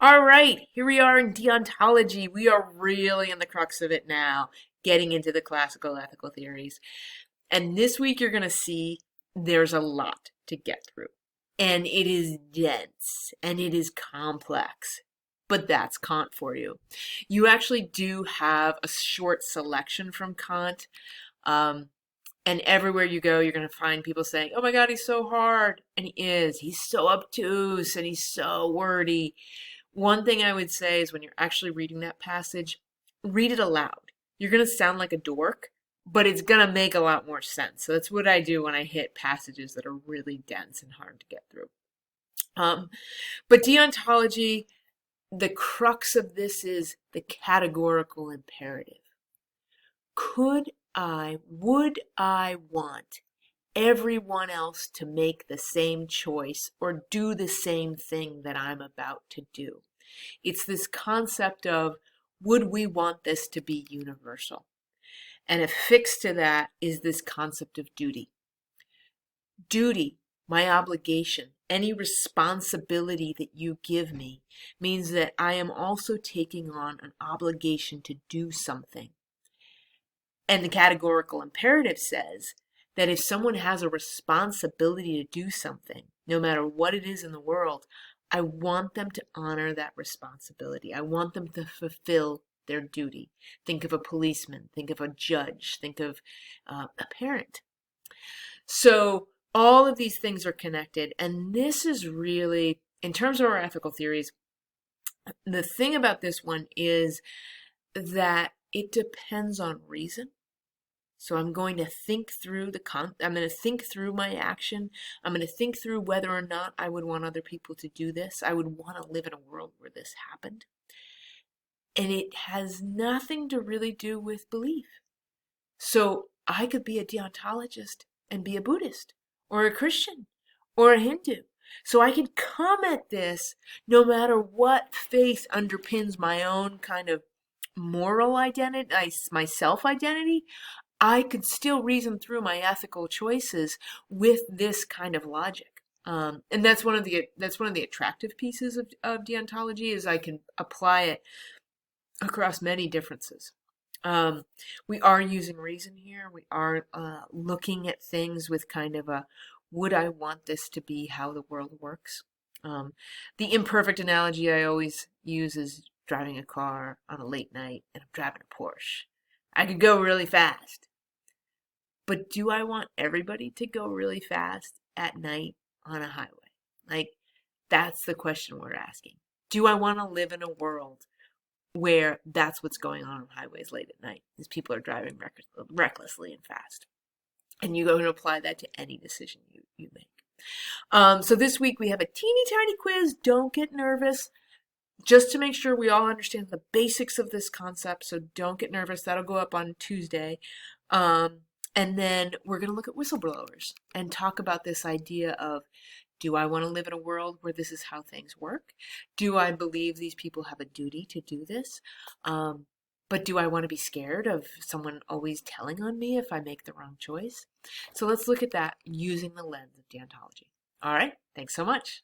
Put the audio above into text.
All right, here we are in Deontology. We are really in the crux of it now, getting into the classical ethical theories. And this week you're going to see there's a lot to get through. And it is dense and it is complex. But that's Kant for you. You actually do have a short selection from Kant. And everywhere you go, you're going to find people saying, oh my God, he's so hard. And he is. He's so obtuse and he's so wordy. One thing I would say is when you're actually reading that passage, read it aloud. You're going to sound like a dork, but it's going to make a lot more sense. So that's what I do when I hit passages that are really dense and hard to get through. But deontology, the crux of this is the categorical imperative. Would I want everyone else to make the same choice or do the same thing that I'm about to do? It's this concept of, would we want this to be universal? And affixed to that is this concept of duty. Duty, my obligation, any responsibility that you give me means that I am also taking on an obligation to do something. And the categorical imperative says that if someone has a responsibility to do something, no matter what it is in the world, I want them to honor that responsibility. I want them to fulfill their duty. Think of a policeman, think of a judge, think of a parent. So all of these things are connected, and this is really, in terms of our ethical theories, the thing about this one is that it depends on reason. So I'm going to think through I'm going to think through my action. I'm going to think through whether or not I would want other people to do this. I would want to live in a world where this happened. And it has nothing to really do with belief. So I could be a deontologist and be a Buddhist or a Christian or a Hindu. So I could come at this no matter what faith underpins my own kind of moral identity, my self-identity. I could still reason through my ethical choices with this kind of logic. And that's one of the attractive pieces of deontology, is I can apply it across many differences. We are using reason here. We are looking at things with kind of a, would I want this to be how the world works? The imperfect analogy I always use is driving a car on a late night, and I'm driving a Porsche. I could go really fast. But do I want everybody to go really fast at night on a highway? Like, that's the question we're asking. Do I want to live in a world where that's what's going on highways late at night, is people are driving recklessly and fast? And you're going to apply that to any decision you make. So this week we have a teeny tiny quiz. Don't get nervous. Just to make sure we all understand the basics of this concept, so don't get nervous. That'll go up on Tuesday. And then we're going to look at whistleblowers and talk about this idea of, do I want to live in a world where this is how things work? Do I believe these people have a duty to do this? But do I want to be scared of someone always telling on me if I make the wrong choice? So let's look at that using the lens of deontology. All right, thanks so much.